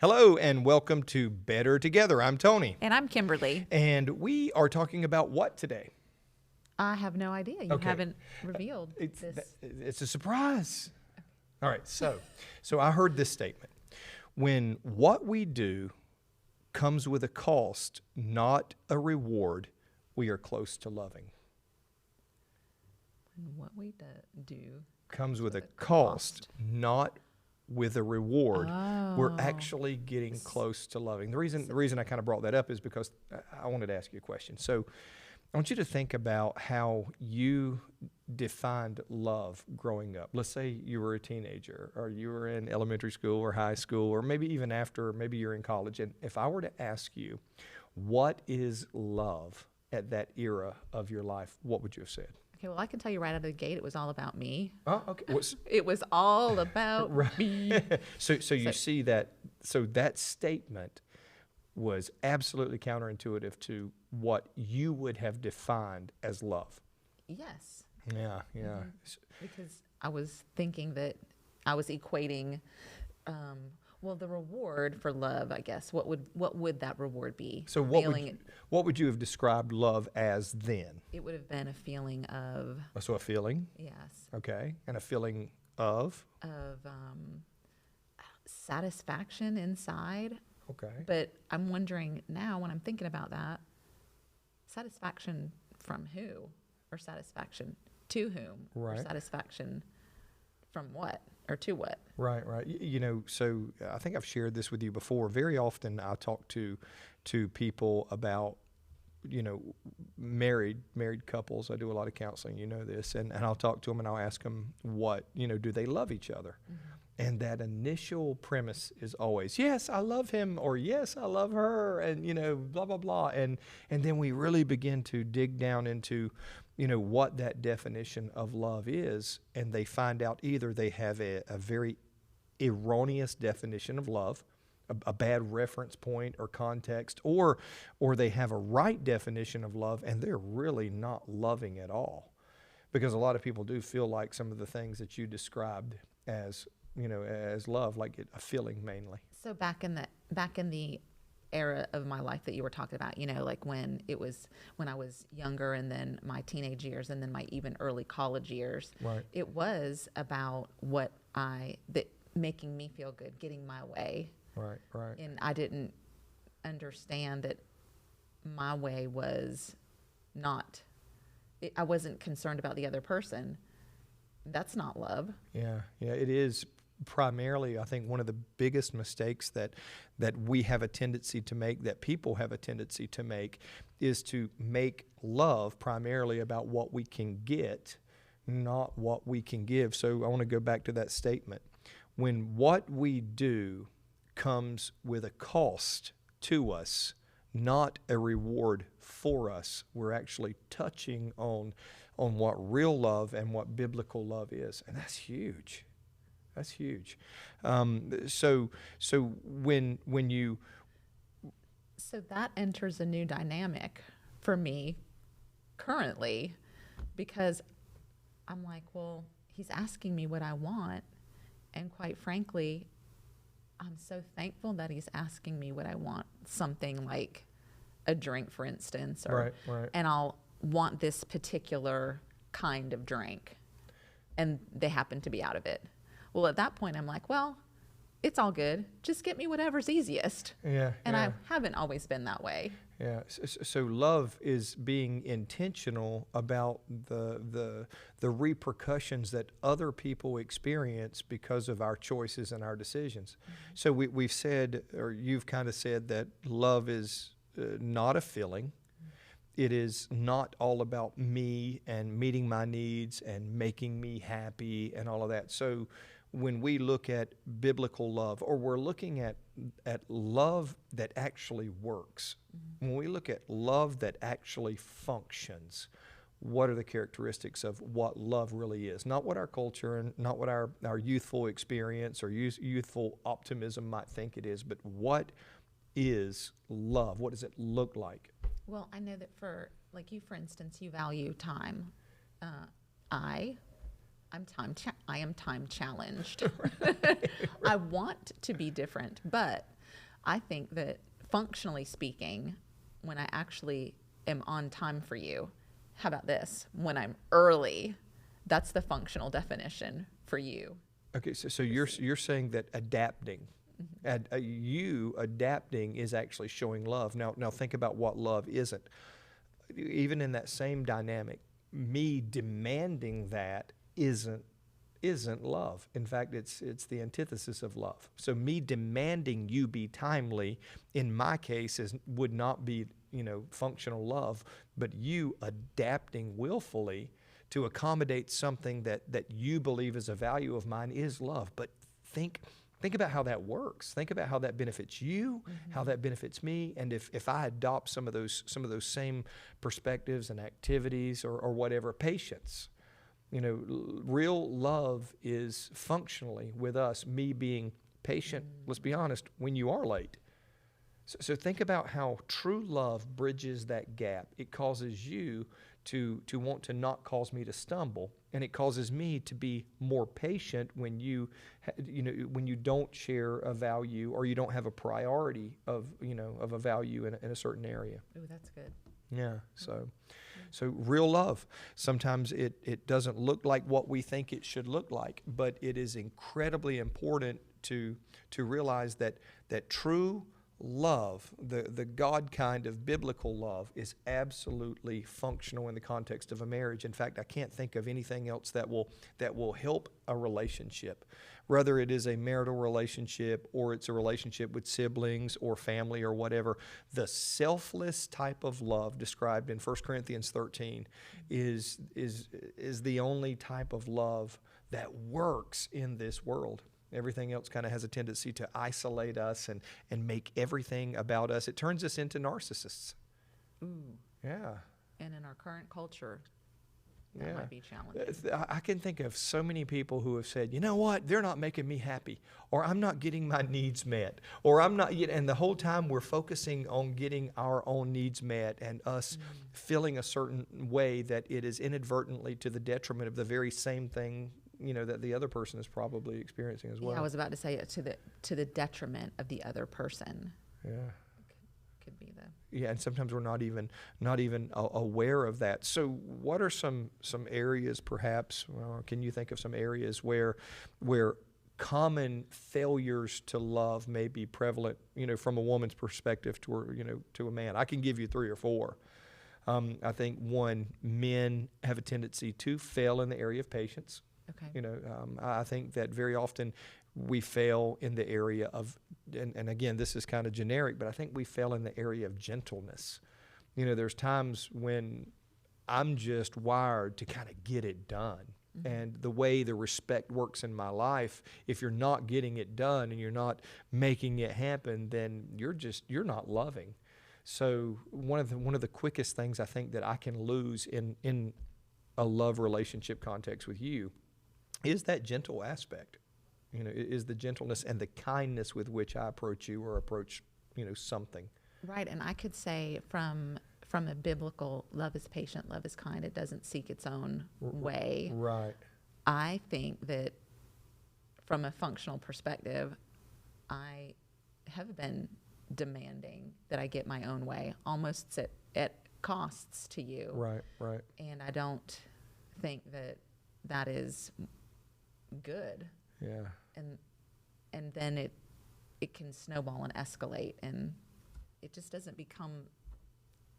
Hello and welcome to Better Together. I'm Tony. And I'm Kimberly. And we are talking about what today? I have no idea. You haven't revealed this. It's a surprise. All right, so I heard this statement. When what we do comes with a cost, not a reward, we are close to loving. When what we do Comes with a cost, not with a reward, we're actually getting close to loving. The reason I kind of brought that up is because I wanted to ask you a question. So I want you to think about how you defined love growing up. Let's say you were a teenager, or you were in elementary school or high school, or maybe even after, maybe you're in college. And if I were to ask you, what is love at that era of your life, what would you have said? Okay, well, I can tell you right out of the gate, it was all about me. Oh, okay. It was all about me. So you see that, so that statement was absolutely counterintuitive to what you would have defined as love. Yes. Yeah. Mm-hmm. Because I was thinking that I was equating, the reward for love, I guess. What would that reward be? So what would you have described love as then? It would have been a feeling of. So a feeling? Yes. Okay. And a feeling of? Of satisfaction inside. Okay. But I'm wondering now, when I'm thinking about that, satisfaction from who? Or satisfaction to whom? Right. Or satisfaction from what? Or to what? Right. So I think I've shared this with you before. Very often I talk to people about, married couples. I do a lot of counseling, this, and I'll talk to them and I'll ask them what, do they love each other? Mm-hmm. And that initial premise is always, yes, I love him, or yes, I love her, and, blah, blah, blah. And then we really begin to dig down into, what that definition of love is, and they find out either they have a very erroneous definition of love, a bad reference point or context, or they have a right definition of love, and they're really not loving at all. Because a lot of people do feel like some of the things that you described as, as love, like a feeling mainly. So back in the era of my life that you were talking about, like when I was younger, and then my teenage years, and then my even early college years, right. It was about that making me feel good, getting my way. Right. And I didn't understand that my way was not, I wasn't concerned about the other person. That's not love. Yeah, it is. Primarily, I think one of the biggest mistakes that we have a tendency to make, that people have a tendency to make, is to make love primarily about what we can get, not what we can give. So I want to go back to that statement. When what we do comes with a cost to us, not a reward for us, we're actually touching on what real love and what biblical love is, and that's huge. That's huge. So that enters a new dynamic for me currently, because I'm like, well, he's asking me what I want, and quite frankly, I'm so thankful that he's asking me what I want. Something like a drink, for instance, right. And I'll want this particular kind of drink, and they happen to be out of it. Well, at that point, I'm like, well, it's all good. Just get me whatever's easiest. Yeah. And I haven't always been that way. Yeah. So love is being intentional about the repercussions that other people experience because of our choices and our decisions. Mm-hmm. So we've said, or you've kind of said, that love is not a feeling. Mm-hmm. It is not all about me and meeting my needs and making me happy and all of that. So when we look at biblical love, or we're looking at love that actually works, when we look at love that actually functions, what are the characteristics of what love really is? Not what our culture and not what our youthful experience or youthful optimism might think it is, but what is love? What does it look like? Well, I know that for instance, you value time. I am time challenged. I want to be different, but I think that functionally speaking, when I actually am on time for you, how about this? When I'm early, that's the functional definition for you. Okay, so you're saying that adapting, you adapting is actually showing love. Now think about what love isn't. Even in that same dynamic, me demanding that isn't love. In fact, it's the antithesis of love. So me demanding you be timely, in my case, would not be functional love, but you adapting willfully to accommodate something that you believe is a value of mine is love. But think about how that works. Think about how that benefits you, how that benefits me, and if I adopt some of those same perspectives and activities or whatever, patience. Real love is functionally with us, me being patient, let's be honest, when you are late. So think about how true love bridges that gap. It causes you to want to not cause me to stumble, and it causes me to be more patient when you don't share a value or you don't have a priority of a value in a certain area. Oh, that's good. Yeah. So real love, sometimes it doesn't look like what we think it should look like, but it is incredibly important to realize that true love, the God kind of biblical love, is absolutely functional in the context of a marriage. In fact, I can't think of anything else that will help a relationship, whether it is a marital relationship or it's a relationship with siblings or family or whatever. The selfless type of love described in 1 Corinthians 13 is the only type of love that works in this world. Everything else kind of has a tendency to isolate us and make everything about us. It turns us into narcissists. Ooh. Yeah. And in our current culture, that might be challenging. I can think of so many people who have said, you know what, they're not making me happy, or I'm not getting my needs met, or I'm not, and the whole time we're focusing on getting our own needs met and us feeling a certain way that it is inadvertently to the detriment of the very same thing that the other person is probably experiencing as well. Yeah, I was about to say it to the detriment of the other person. Yeah. Could be the. Yeah, and sometimes we're not even aware of that. So what are some areas perhaps, can you think of some areas where common failures to love may be prevalent, from a woman's perspective to a man? I can give you 3 or 4. I think one, men have a tendency to fail in the area of patience. Okay. I think that very often we fail in the area of, and again, this is kind of generic, but I think we fail in the area of gentleness. There's times when I'm just wired to kind of get it done. Mm-hmm. And the way the respect works in my life, if you're not getting it done and you're not making it happen, then you're not loving. So one of the quickest things I think that I can lose in a love relationship context with you is that gentle aspect. Is the gentleness and the kindness with which I approach you or approach, something. Right, and I could say from a biblical, love is patient, love is kind, it doesn't seek its own way. Right. I think that from a functional perspective, I have been demanding that I get my own way, almost at costs to you. Right. And I don't think that is good. Yeah. And then it can snowball and escalate, and it just doesn't become,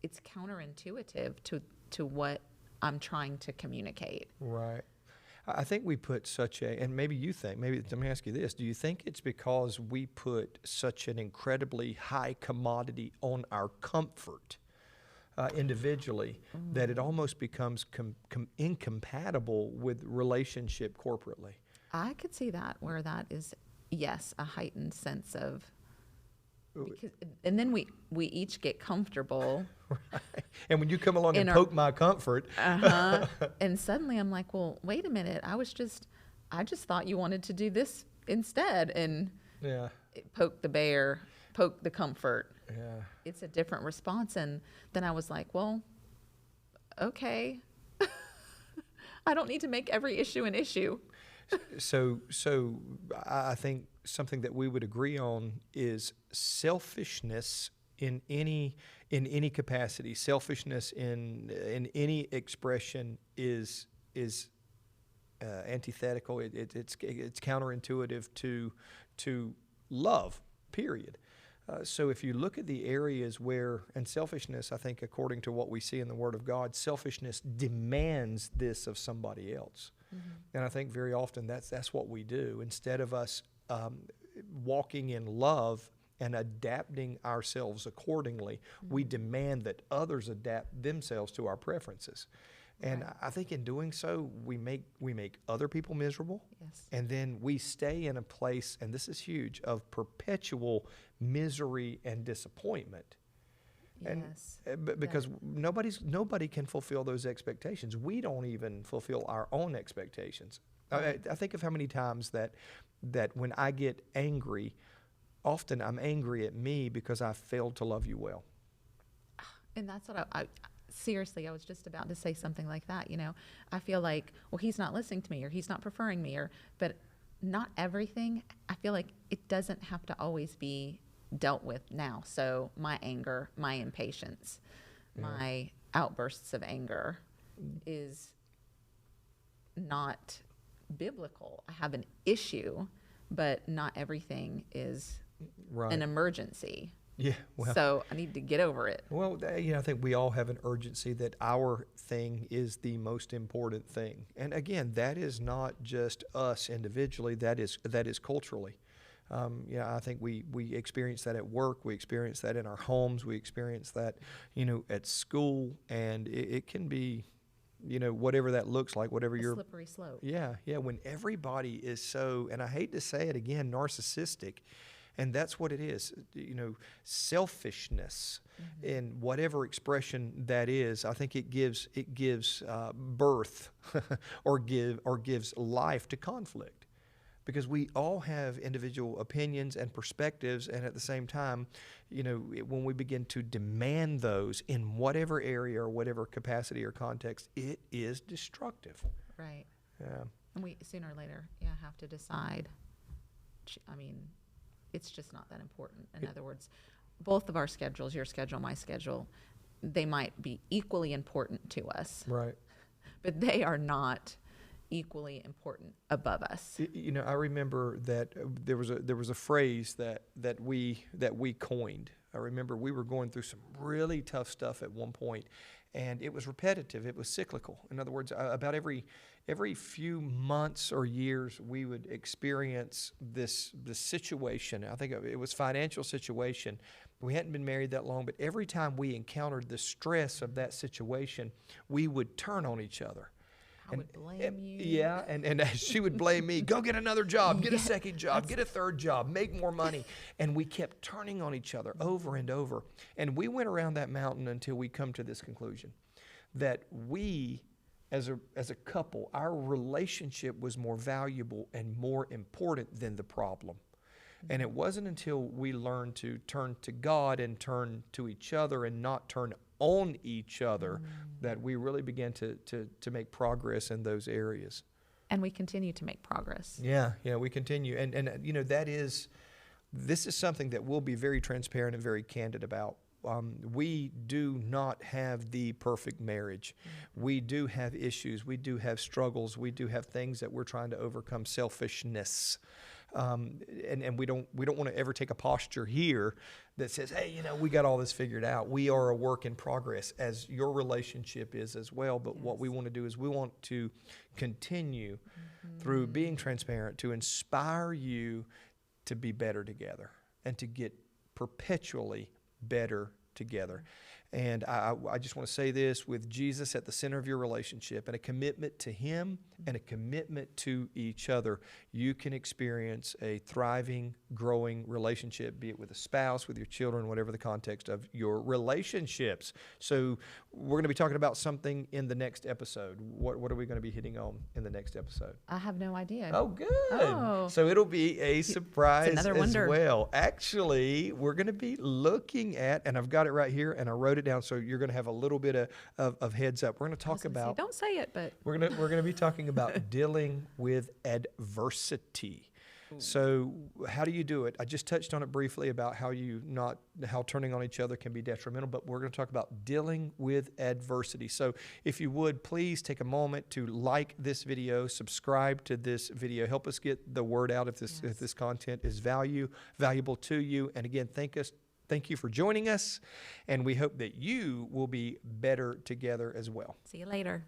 it's counterintuitive to what I'm trying to communicate. Right. I think we put and maybe let me ask you this, do you think it's because we put such an incredibly high commodity on our comfort individually that it almost becomes incompatible with relationship corporately? I could see that, where that is, yes, a heightened sense of, and then we each get comfortable. Right. And when you come along and poke my comfort. And suddenly I'm like, well, wait a minute. I just thought you wanted to do this instead. And poke the bear, poke the comfort. Yeah. It's a different response. And then I was like, well, okay. I don't need to make every issue an issue. So I think something that we would agree on is selfishness in any capacity. Selfishness in any expression is antithetical. It's counterintuitive to love. Period. So if you look at the areas where, and selfishness, I think according to what we see in the Word of God, selfishness demands this of somebody else. And I think very often that's what we do. Instead of us walking in love and adapting ourselves accordingly, we demand that others adapt themselves to our preferences. And I think in doing so, we make other people miserable. Yes. And then we stay in a place, and this is huge, of perpetual misery and disappointment. Yes. Because nobody can fulfill those expectations. We don't even fulfill our own expectations. I think of how many times that when I get angry, often I'm angry at me because I failed to love you well. And that's what I seriously, I was just about to say something like that. You know, I feel like, well, he's not listening to me, or he's not preferring me, but not everything. I feel like it doesn't have to always be dealt with now. So my anger, my impatience, my outbursts of anger is not biblical. I have an issue, but not everything is an emergency. Yeah, well, so I need to get over it. Well, I think we all have an urgency that our thing is the most important thing. And again, that is not just us individually, that is culturally. I think we experience that at work, we experience that in our homes, we experience that, at school, and it can be, whatever that looks like, whatever A your slippery slope. Yeah, when everybody is so, and I hate to say it again, narcissistic. And that's what it is, selfishness in whatever expression that is. I think it gives birth or gives life to conflict, because we all have individual opinions and perspectives, and at the same time, when we begin to demand those in whatever area or whatever capacity or context, it is destructive. Right. Yeah. And we sooner or later, have to decide. I mean, it's just not that important. In other words, both of our schedules, your schedule, my schedule, they might be equally important to us. Right. But they are not equally important above us. I remember that there was a phrase that we coined. I remember we were going through some really tough stuff at one point, and it was repetitive. It was cyclical. In other words, about every few months or years, we would experience this situation. I think it was financial situation. We hadn't been married that long, but every time we encountered the stress of that situation, we would turn on each other. I would blame you. Yeah, and she would blame me. Go get another job, get a second job, get a third job, make more money. And we kept turning on each other over and over. And we went around that mountain until we come to this conclusion, that we, as a couple, our relationship was more valuable and more important than the problem. And it wasn't until we learned to turn to God and turn to each other and not turn on each other that we really began to make progress in those areas. And we continue to make progress. Yeah, we continue. And this is something that we'll be very transparent and very candid about. We do not have the perfect marriage. We do have issues. We do have struggles. We do have things that we're trying to overcome, selfishness. And we don't want to ever take a posture here that says, hey, we got all this figured out. We are a work in progress, as your relationship is as well. But what we want to do is we want to continue through being transparent to inspire you to be better together and to get perpetually better together. And I just want to say this, with Jesus at the center of your relationship and a commitment to Him and a commitment to each other, you can experience a thriving, growing relationship, be it with a spouse, with your children, whatever the context of your relationships. So we're going to be talking about something in the next episode. What are we going to be hitting on in the next episode? I have no idea. Oh, good. Oh. So it'll be a surprise as wonder. well. Actually, we're going to be looking at, and I've got it right here, and I wrote it down, so you're going to have a little bit of heads up. We're going to talk about. Don't say it, but We're going to be talking about dealing with adversity. So how do you do it? I just touched on it briefly about how turning on each other can be detrimental, but we're going to talk about dealing with adversity. So if you would, please take a moment to like this video, subscribe to this video, help us get the word out if this content is valuable to you. And again, thank you for joining us, and we hope that you will be better together as well. See you later.